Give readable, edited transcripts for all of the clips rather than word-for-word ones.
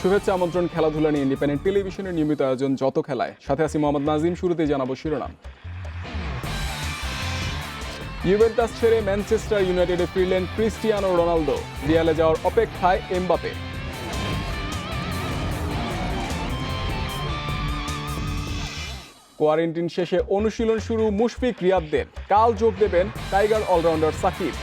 শুভেচ্ছা আমন্ত্রণ খেলাধুলা নিয়ে ইন্ডিপেন্ডেন্ট টেলিভিশনের নিয়মিত আয়োজন যত খেলায়, সাথে আছি মোহাম্মদ নাজিম। শুরুতেই জানাবো শিরোনাম। ইউভেন্টাস ছেড়ে ম্যানচেস্টার ইউনাইটেডে ফিরলেন ক্রিস্টিয়ানো রোনালদো, রিয়ালে যাওয়ার অপেক্ষায় এমবাপে। কোয়ারেন্টিন শেষে অনুশীলন শুরু মুশফিক রিয়াদদের, কাল যোগ দেবেন tiger allrounder Shakib.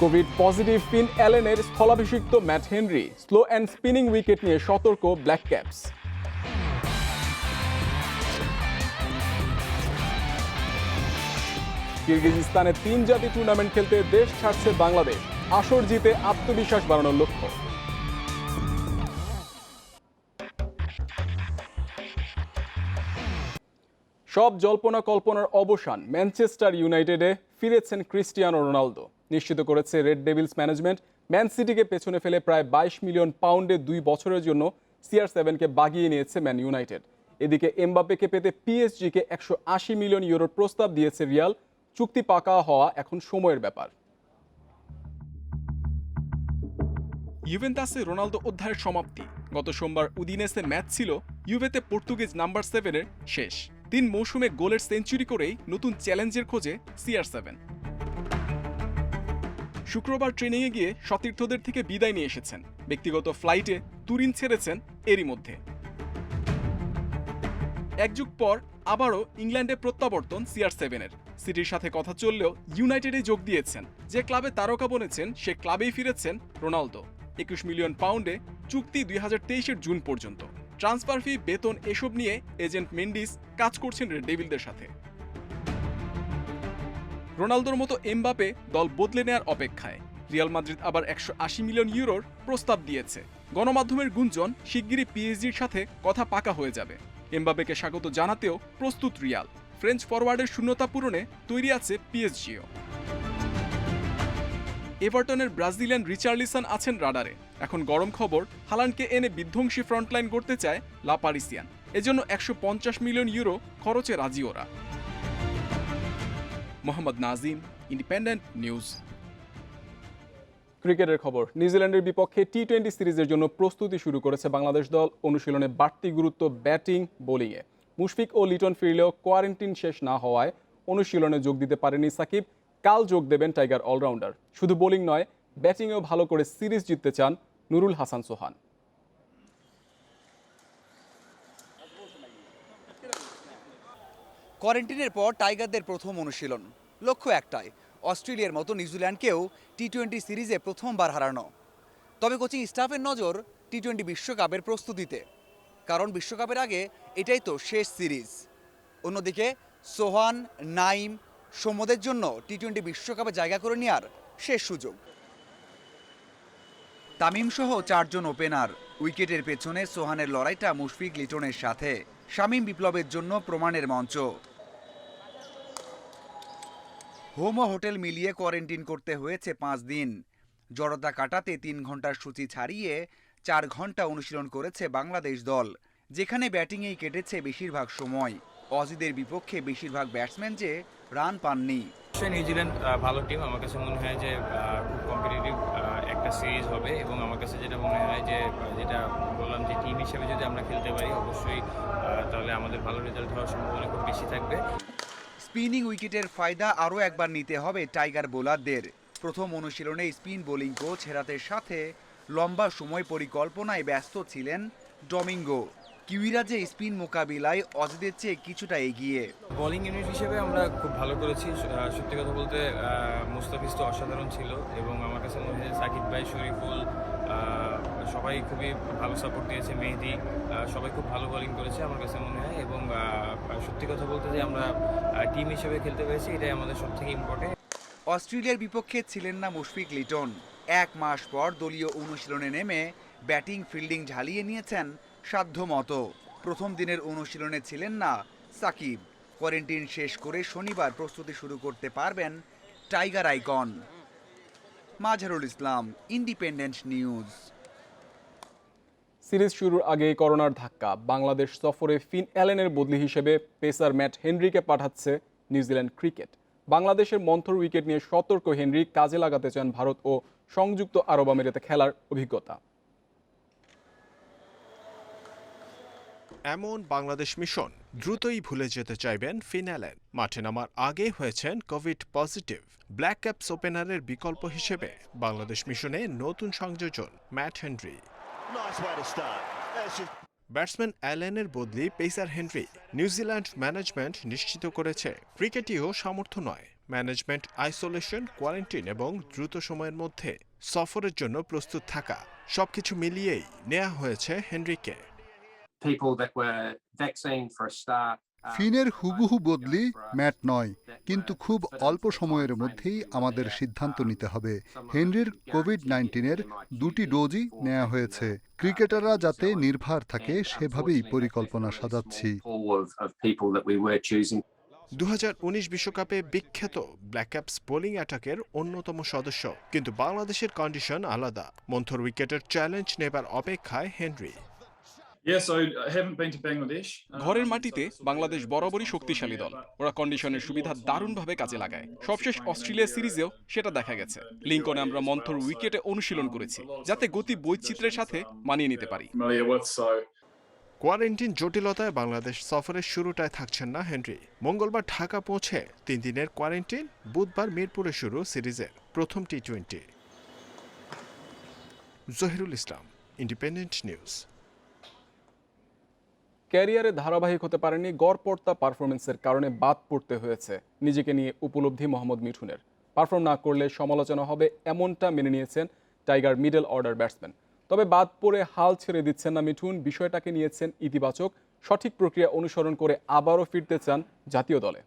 COVID positive Finn অ্যালেনের স্থলাভিষিক্ত Matt Henry, slow and spinning wicket নিয়ে সতর্ক ব্ল্যাক ক্যাপস। কিরগিজস্তানে 3 জাতি টুর্নামেন্ট খেলতে দেশ ছাড়ছে বাংলাদেশ, আসর জিতে আত্মবিশ্বাস বাড়ানোর লক্ষ্য। সব জল্পনা কল্পনার অবসান, ম্যানচেস্টার ইউনাইটেডে ফিরেছেন ক্রিস্টিয়ানো রোনালদো, নিশ্চিত করেছে রেড ডেভিলস ম্যানেজমেন্ট। ম্যান সিটিকে পেছনে ফেলে প্রায় 22 মিলিয়ন পাউন্ডে 2 বছরের জন্য CR7কে বাগিয়ে নিয়েছে ম্যান ইউনাইটেড। এদিকে এমবাপ্পেকে পেতে পিএসজিকে 180 মিলিয়ন ইউরোর প্রস্তাব দিয়েছে রিয়াল। চুক্তি পাকা হওয়া এখন সময়ের ব্যাপার। ইউভেন্টাসে রোনালদো অধ্যায়ের সমাপ্তি। গত সোমবার উদিনেসে ম্যাচ ছিল ইউভেতে পর্তুগিজ নাম্বার 7-এর শেষ। 3 মৌসুমে গোলের সেঞ্চুরি করেই নতুন চ্যালেঞ্জের খোঁজে CR7। শুক্রবার ট্রেনিংয়ে গিয়ে সতীর্থদের থেকে বিদায় নিয়ে এসেছেন। ব্যক্তিগত ফ্লাইটে তুরিন ছেড়েছেন এরই মধ্যে। এক যুগ পর আবারও ইংল্যান্ডে প্রত্যাবর্তন CR7-এর। সিটির সাথে কথা চললেও ইউনাইটেডে যোগ দিয়েছেন। যে ক্লাবে তারকা বনেছেন সে ক্লাবেই ফিরেছেন রোনালদো। 21 মিলিয়ন পাউন্ডে চুক্তি 2023-এর জুন পর্যন্ত। ট্রান্সফার ফি, বেতন এসব নিয়ে এজেন্ট মেন্ডিস কাজ করছেন রেড ডেভিলদের সাথে। রোনালদোর মতো এমবাপে দল বদলে নেয়ার অপেক্ষায়। রিয়াল মাদ্রিদ আবার 180 মিলিয়ন ইউরোর প্রস্তাব দিয়েছে। গণমাধ্যমের গুঞ্জন, শিগগিরই পিএসজির সাথে কথা পাকা হয়ে যাবে। এমবাপেকে স্বাগত জানাতেও প্রস্তুত রিয়াল। ফ্রেঞ্চ ফরওয়ার্ডের শূন্যতা পূরণে তৈরি আছে পিএসজিও। এভারটনের ব্রাজিলিয়ান রিচার্লিসন আছেন রাডারে। এখন গরম খবর, হালান্ডকে এনে বিধ্বংসী ফ্রন্টলাইন করতে চায় লা পারিসিয়ান। এজন্য 150 মিলিয়ন ইউরো খরচে রাজি ওরা। Mohammad Nazim, independent news. ক্রিকেটের খবর। নিউজিল্যান্ডের বিপক্ষে টি-20 সিরিজের জন্য প্রস্তুতি শুরু করেছে বাংলাদেশ দল। অনুশীলনে বাড়তি গুরুত্ব ব্যাটিং, বোলিংয়ে। মুশফিক ও লিটন ফিরলেও কোয়ারেন্টিন শেষ না হওয়ায় অনুশীলনে যোগ দিতে পারেনি সাকিব। কাল যোগ দেবেন টাইগার অলরাউন্ডার। শুধু বোলিং নয়, ব্যাটিংয়েও ভালো করে সিরিজ জিততে চান নুরুল হাসান সোহান। কোয়ারেন্টিনের পর টাইগারদের প্রথম অনুশীলন, লক্ষ্য একটাই, অস্ট্রেলিয়ার মতো নিউজিল্যান্ডকেও টি-20 সিরিজে প্রথমবার হারানো। তবে কোচিং স্টাফের নজর টি-20 বিশ্বকাপের প্রস্তুতিতে, কারণ বিশ্বকাপের আগে এটাই তো শেষ সিরিজ। অন্যদিকে সোহান, নাইম, সৌম্যদের জন্য টি-20 বিশ্বকাপে জায়গা করে নেওয়ার শেষ সুযোগ। তামিম সহ 4 জন ওপেনার। উইকেটের পেছনে সোহানের লড়াইটা মুশফিক লিটনের সাথে। শামীম বিপ্লবের জন্য প্রমাণের মঞ্চ। হোম ও হোটেল মিলিয়ে কোয়ারেন্টিন করতে হয়েছে 5 দিন। জড়তা কাটাতে 3 ঘন্টার সূচি ছাড়িয়ে 4 ঘন্টা অনুশীলন করেছে বাংলাদেশ দল, যেখানে ব্যাটিংয়েই কেটেছে বেশিরভাগ সময়। অজিদের বিপক্ষে বেশিরভাগ ব্যাটসম্যান যে রান পাননি। নিউজিল্যান্ড ভালো টিম, আমার কাছে মনে হয় যে খুব কম্পিটিটিভ একটা সিরিজ হবে। এবং আমার কাছে যেটা মনে হয় যে, যেটা বললাম যে টিম হিসেবে যদি আমরা খেলতে পারি অবশ্যই তাহলে আমাদের ভালো রেজাল্ট হওয়ার সম্ভাবনা খুব বেশি থাকবে। স্পিনিং উইকেটের ফায়দা আরও একবার নিতে হবে টাইগার বোলারদের। প্রথম অনুশীলনে স্পিন বোলিং কোচ হেরাতের সাথে লম্বা সময় পরিকল্পনায় ব্যস্ত ছিলেন ডমিঙ্গো। কিউইরা যে স্পিন মোকাবিলায় অজিদের চেয়ে কিছুটা এগিয়ে। বোলিং ইউনিট হিসেবে আমরা খুব ভালো করেছি। সত্যি কথা বলতে মুস্তাফিজ তো অসাধারণ ছিল, এবং আমার কাছে মনে হয় সাকিব ভাই, শরীফুল, সবাই খুবই ভালো সাপোর্ট দিয়েছে। মেহেদি, সবাই খুব ভালো বোলিং করেছে আমার কাছে মনে হয়। এবং সত্যি কথা বলতে যে আমরা টিম হিসেবে খেলতে পেরেছি, এটাই আমাদের সবথেকে ইম্পর্টেন্ট। অস্ট্রেলিয়ার বিপক্ষে ছিলেন না মুশফিক লিটন। 1 মাস পর দলীয় অনুশীলনে নেমে ব্যাটিং ফিল্ডিং ঝালিয়ে নিয়েছেন সাধ্যমতো। প্রথম দিনের অনুশীলনে ছিলেন না সাকিব। কোয়ারেন্টিন শেষ করে শনিবার প্রস্তুতি শুরু করতে পারবেন tiger icon. Mazharul Islam, independent news. Series শুরুর আগেই করোনার ধাক্কা। বাংলাদেশ সফরে ফিন অ্যালেনের বদলি হিসেবে পেসার ম্যাট হেনরিকে পাঠাচ্ছে নিউজিল্যান্ড ক্রিকেট। বাংলাদেশের মন্থর উইকেট নিয়ে সতর্ক হেনরি, কাজে লাগাতে চান ভারত ও সংযুক্ত আরব আমিরাতে খেলার অভিজ্ঞতা। এমন বাংলাদেশ মিশন দ্রুতই ভুলে যেতে চাইবেন ফিন অ্যালেন। মাঠে নামার আগে হয়েছেন কোভিড পজিটিভ। ব্ল্যাক ক্যাপস ওপেনারের বিকল্প হিসেবে বাংলাদেশ মিশনে নতুন সংযোজন ম্যাট হেনরি। ব্যাটসম্যান অ্যালেনের বদলি পেসার হেনরি। নিউজিল্যান্ড ম্যানেজমেন্ট নিশ্চিত করেছে ক্রিকেটেও সামর্থ্য নয়, ম্যানেজমেন্ট আইসোলেশন, কোয়ারেন্টিন এবং দ্রুত সময়ের মধ্যে সফরের জন্য প্রস্তুত থাকা সবকিছু মিলিয়েই নেওয়া হয়েছে হেনরিকে। ফিনের হুবহু বদলি ম্যাট নয়, কিন্তু খুব অল্প সময়ের মধ্যেই আমাদের সিদ্ধান্ত নিতে হবে। হেনরির কোভিড-19-এর ২টি ডোজই নেওয়া হয়েছে। ক্রিকেটাররা যাতে নির্ভর থাকে সেভাবেই পরিকল্পনা সাজাচ্ছি। 2019 বিশ্বকাপে বিখ্যাত ব্ল্যাক ক্যাপস বোলিং অ্যাটাকের অন্যতম সদস্য, কিন্তু বাংলাদেশের কন্ডিশন আলাদা। মন্থর উইকেটের চ্যালেঞ্জ নেবার অপেক্ষায় হেনরি। ঘরের মাটিতে বাংলাদেশ বরাবরই শক্তিশালী দল। ওরা কন্ডিশনের সুবিধা দারুণভাবে কাজে লাগায়। সবশেষ অস্ট্রেলিয়া সিরিজেও সেটা দেখা গেছে। লিংকনে আমরা মন্থর উইকেটে অনুশীলন করেছি, যাতে গতি বৈচিত্র্যের সাথে মানিয়ে নিতে পারি। কোয়ারেন্টিন জটিলতায় বাংলাদেশ সফরের শুরুটায় থাকছেন না হেনরি। মঙ্গলবার ঢাকা পৌঁছে 3 দিনের কোয়ারেন্টিন, বুধবার মিরপুরে শুরু সিরিজের প্রথম টি-20। জহিরুল ইসলাম, ইন্ডিপেন্ডেন্ট নিউজ। ক্যারিয়ারে ধারাবাহিক হতে পারেনি, গড়পড়তা পারফরমেন্সের কারণে বাদ পড়তে হয়েছে। নিজেকে নিয়ে উপলব্ধি মোহাম্মদ মিঠুনের। পারফর্ম না করলে সমালোচনা হবে, এমনটা মেনে নিয়েছেন টাইগার মিডল অর্ডার ব্যাটসম্যান। তবে বাদ পড়ে হাল ছেড়ে দিচ্ছেন না মিঠুন, বিষয়টাকে নিয়েছেন ইতিবাচক। সঠিক প্রক্রিয়া অনুসরণ করে আবারও ফিরতে চান জাতীয় দলে।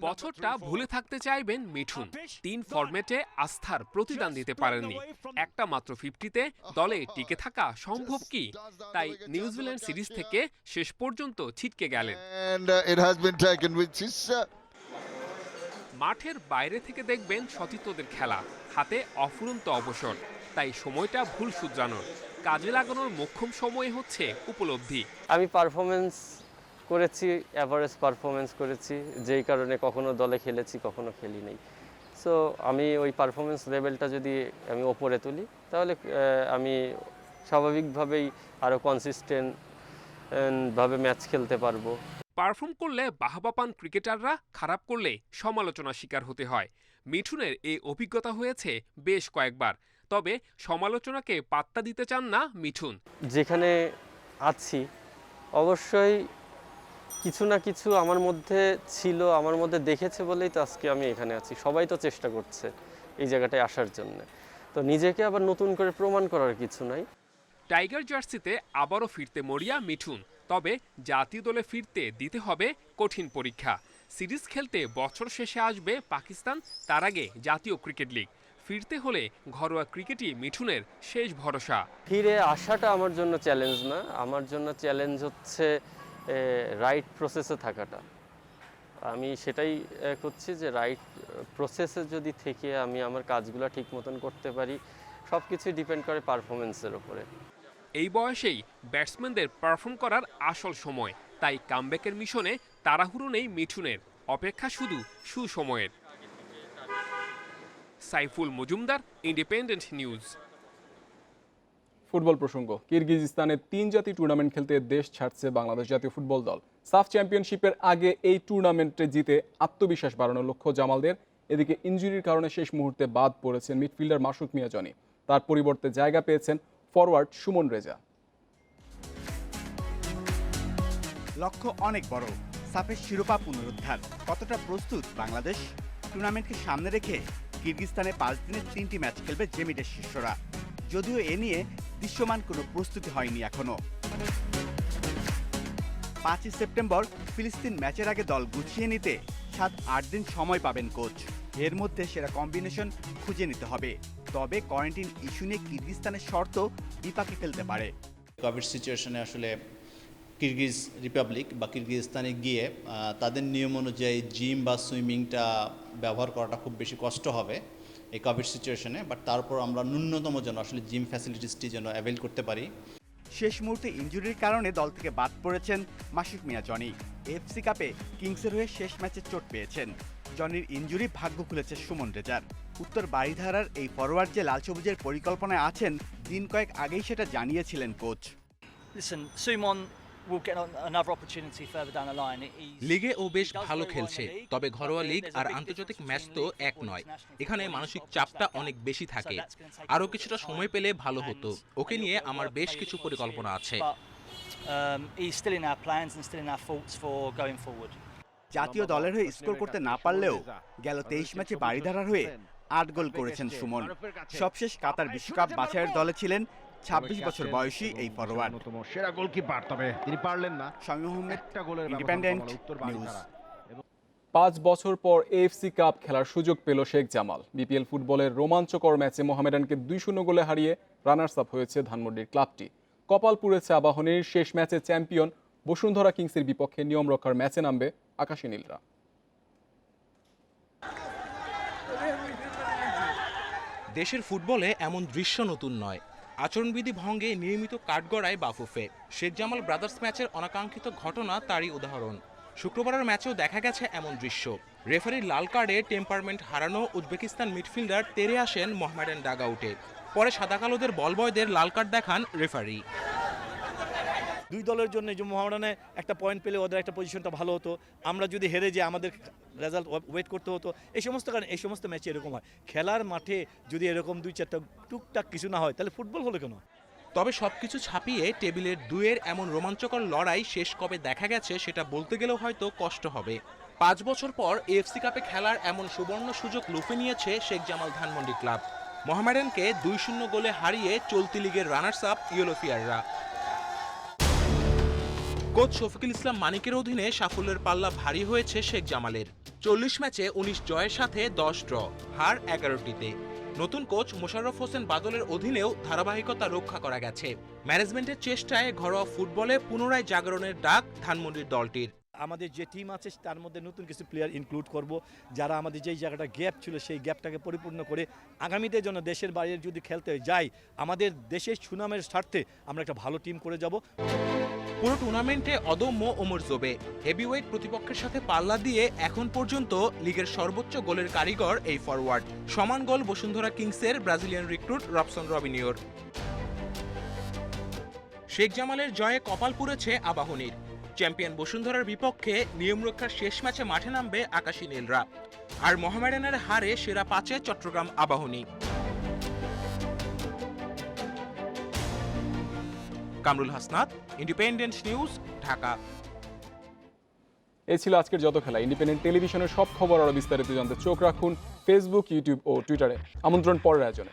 বছরটা ভুলে থাকতে চাইবেন মিঠুন। 3 ফরম্যাটে আস্থার প্রতিদান দিতে পারেননি। একটা মাত্র 50-তে দলে টিকে থাকা সম্ভব কি? তাই নিউজিল্যান্ড সিরিজ থেকে শেষ পর্যন্ত ছিটকে গেলেন। মাঠের বাইরে থেকে দেখবেন সতীর্থদের খেলা, হাতে অফুরন্ত অবসর। তাই সময়টা ভুল শুধরানোর, কাজে লাগানোর মোক্ষম সময় হচ্ছে উপলব্ধি। আমি পারফরমেন্স করেছি, অ্যাভারেজ পারফরমেন্স করেছি, যেই কারণে কখনো দলে খেলেছি, কখনো খেলি নেই। সো আমি ওই পারফরমেন্স লেভেলটা যদি আমি ওপরে তুলি, তাহলে আমি স্বাভাবিকভাবেই আরও কনসিস্টেন্ট ভাবে ম্যাচ খেলতে পারবো। পারফর্ম করলে বাহবা পান ক্রিকেটাররা, খারাপ করলে সমালোচনার শিকার হতে হয়। মিঠুনের এই অভিজ্ঞতা হয়েছে বেশ কয়েকবার। তবে সমালোচনাকে পাত্তা দিতে চান না মিঠুন। যেখানে আছি অবশ্যই কিছু না কিছু আমার মধ্যে ছিল, আমার মধ্যে দেখেছে বলেই তো আজকে আমি এখানে আছি। সবাই তো চেষ্টা করছে এই জায়গাটায় আসার জন্য, তো নিজেকে আবার নতুন করে প্রমাণ করার কিছু নাই। টাইগার জার্সিতে আবারও ফিরতে মরিয়া মিঠুন। তবে জাতীয় দলে ফিরতে দিতে হবে কঠিন পরীক্ষা। সিরিজ খেলতে বছর শেষে আসবে পাকিস্তান, তার আগে জাতীয় ক্রিকেট লিগ। ফিরতে হলে ঘরোয়া ক্রিকেটই মিঠুনের শেষ ভরসা। ফিরে আসাটা আমার জন্য চ্যালেঞ্জ না, আমার জন্য চ্যালেঞ্জ হচ্ছে রাইট প্রসেসে থাকাটা। আমি সেটাই করছি যে রাইট প্রসেসে যদি থেকে আমি আমার কাজগুলো ঠিক মতন করতে পারি। সব কিছুই ডিপেন্ড করে পারফরমেন্সের উপরে। এই বয়সেই ব্যাটসম্যানদের পারফর্ম করার আসল সময়। তাই কামব্যাকের মিশনে তাড়াহুড়ো নেই মিঠুনের, অপেক্ষা শুধু সুসময়ের। Saiful Majumdar, independent news. Football প্রসঙ্গ, কিরগিজস্তানে 3 জাতি টুর্নামেন্ট খেলতে দেশ ছাড়ছে বাংলাদেশ জাতীয় ফুটবল দল। সাফ চ্যাম্পিয়নশিপের আগে এই টুর্নামেন্টে জিতে আত্মবিশ্বাস বাড়ানোর লক্ষ্য জামালদের। এদিকে ইনজুরির কারণে শেষ মুহূর্তে বাদ পড়েছেন মিডফিল্ডার মাসুক মিয়া জনি। তার পরিবর্তে জায়গা পেয়েছেন ফরওয়ার্ড সুমন রেজা। লক্ষ্য অনেক বড়, সাফের শিরোপা পুনরুদ্ধার। কতটা প্রস্তুত বাংলাদেশ? টুর্নামেন্টকে সামনে রেখে কিরগিজস্তানে 5 দিনের 3টি ম্যাচ খেলবে জেমিটের শিষ্যরা। যদিও এ নিয়ে দৃশ্যমান কোনো প্রস্তুতি হয়নি এখনো। 5 সেপ্টেম্বর ফিলিস্তিন ম্যাচের আগে দল গুছিয়ে নিতে 7-8 দিন সময় পাবেন কোচ। এর মধ্যে সেরা কম্বিনেশন খুঁজে নিতে হবে। তবে কোয়ারেন্টিন ইস্যু নিয়ে কিরগিজস্তানের শর্ত বিপাকে ফেলতে পারে। কোভিড সিচুয়েশনে আসলে কিরগিজ রিপাবলিক বা কিরগিজস্তানে গিয়ে তাদের নিয়ম অনুযায়ী জিম বা সুইমিংটা ব্যবহার করাটা খুব বেশি কষ্ট হবে এই কোভিড সিচুয়েশনে। বাট তারপর আমরা ন্যূনতম যেন আসলে জিম ফ্যাসিলিটিসটি যেন অ্যাভেল করতে পারি। শেষ মুহূর্তে ইনজুরির কারণে দল থেকে বাদ পড়েছেন মাসুক মিয়া জনি। এফসি কাপে কিংসের হয়ে শেষ ম্যাচে চোট পেয়েছেন। জনির ইনজুরি ভাগ্য খুলেছে সুমন রেজার। উত্তর বারিধারার এই ফরওয়ার্ড যে লাল সবুজের পরিকল্পনায় আছেন দিন কয়েক আগেই সেটা জানিয়েছিলেন কোচ। লিগে ও বেশ ভালো খেলছে, তবে ঘরোয়া লিগ আর আন্তর্জাতিক ম্যাচ তো এক নয়। এখানে মানসিক চাপটা অনেক বেশি থাকে। আরও কিছুটা সময় পেলে ভালো হতো। ওকে নিয়ে আমার বেশ কিছু পরিকল্পনা আছে। জাতীয় দলের হয়ে স্কোর করতে না পারলেও গেল 23 ম্যাচে বারিধারার হয়ে 8 গোল করেছেন সুমন। সবশেষ কাতার বিশ্বকাপ বাছাইয়ের দলে ছিলেন 26 বছর বয়সী এই ফরওয়ার্ড। সেরা গোলকিপার, তবে তিনি পারলেন না। Shamim Ahmed, independent news. 5 বছর পর এএফসি কাপ খেলার সুযোগ পেল শেখ জামাল। বিপিএল ফুটবলের রোমাঞ্চকর ম্যাচে মোহামেডানকে 2-0 গোলে হারিয়ে রানার্স আপ হয়েছে ধানমন্ডির ক্লাবটি। কপাল পুড়েছে আবাহনীর। শেষ ম্যাচে চ্যাম্পিয়ন বসুন্ধরা কিংসের বিপক্ষে নিয়ম রক্ষার ম্যাচে নামবে আকাশী নীলরা। দেশের ফুটবলে এমন দৃশ্য নতুন নয়। আচরণবিধি ভঙ্গে নিয়মিত কাঠগড়ায় বাফুফে। শেখ জামাল ব্রাদার্স ম্যাচের অনাকাঙ্ক্ষিত ঘটনা তারই উদাহরণ। শুক্রবারের ম্যাচেও দেখা গেছে এমন দৃশ্য। রেফারির লাল কার্ডে টেম্পারমেন্ট হারানো উজবেকিস্তান মিডফিল্ডার তেরে আসেন মোহামেডান ডাগআউটে। পরে সাদাকালোদের বলবয়দের লাল কার্ড দেখান রেফারি। দুই দলের জন্য যে মোহামেডানে একটা পয়েন্ট পেলে ওদের একটা পজিশনটা ভালো হতো। আমরা যদি হেরে যে আমাদের রেজাল্ট ওয়েট করতে হতো। এই সমস্ত কারণে এই সমস্ত ম্যাচে এরকম হয়। খেলার মাঠে যদি এরকম 2-4টা টুকটাক কিছু না হয় তাহলে ফুটবল হলো কেন? তবে সবকিছু ছাপিয়ে টেবিলের দুয়ের এমন রোমাঞ্চকর লড়াই শেষ কবে দেখা গেছে সেটা বলতে গেলেও হয়তো কষ্ট হবে। 5 বছর পর এএফসি কাপে খেলার এমন সুবর্ণ সুযোগ লুফে নিয়েছে শেখ জামাল ধানমন্ডি ক্লাব। মোহামেডানকে 2-0 গোলে হারিয়ে চলতি লিগের runners up ইয়েলোফিয়াররা। Coach Shafiqul Islam মানিকের অধীনে সাফল্যের পাল্লা ভারী হয়েছে শেখ জামালের। 40 ম্যাচে 19 জয়ের সাথে 10 ড্র, হার 11টিতে। নতুন কোচ মোশাররফ হোসেন বাদলের অধীনেও ধারাবাহিকতা রক্ষা করা গেছে। ম্যানেজমেন্টের চেষ্টায় ঘরোয়া ফুটবলে পুনরায় জাগরণের ডাক ধানমন্ডির দলটির। আমাদের যে টিম আছে তার মধ্যে নতুন কিছু প্লেয়ার ইনক্লুড করব, যারা আমাদের যেই জায়গাটা গ্যাপ ছিল সেই গ্যাপটাকে পরিপূর্ণ করে আগামীতে যেন দেশের বাইরে যদি খেলতে যাই আমাদের দেশের সুনামের স্বার্থে আমরা একটা ভালো টিম করে যাব। পুরো টুর্নামেন্টে অদম্য ওমর জোবে। হেভিওয়েট প্রতিপক্ষের সাথে পাল্লা দিয়ে এখন পর্যন্ত লিগের সর্বোচ্চ গোলের কারিগর এই ফরওয়ার্ড। সমান গোল বসুন্ধরা কিংসের ব্রাজিলিয়ান রিক্রুট রবসন রবিনিওর। শেখ জামালের জয়ে কপাল পুড়েছে আবাহনীর। চ্যাম্পিয়ন বসুন্ধরার বিপক্ষে নিয়মরক্ষার শেষ ম্যাচে মাঠে নামবে আকাশী নীলরা। আর মোহামেডানের হারে সেরা 5-এ চট্টগ্রাম আবাহনী। Kamrul Hasnat, independent news, Dhaka. এই ছিল আজকের যত খেলা। ইন্ডিপেন্ডেন্ট টেলিভিশনের সব খবর আরও বিস্তারিত জানতে চোখ রাখুন ফেসবুক, ইউটিউব ও টুইটারে। আমন্ত্রণ পরের আয়োজনে।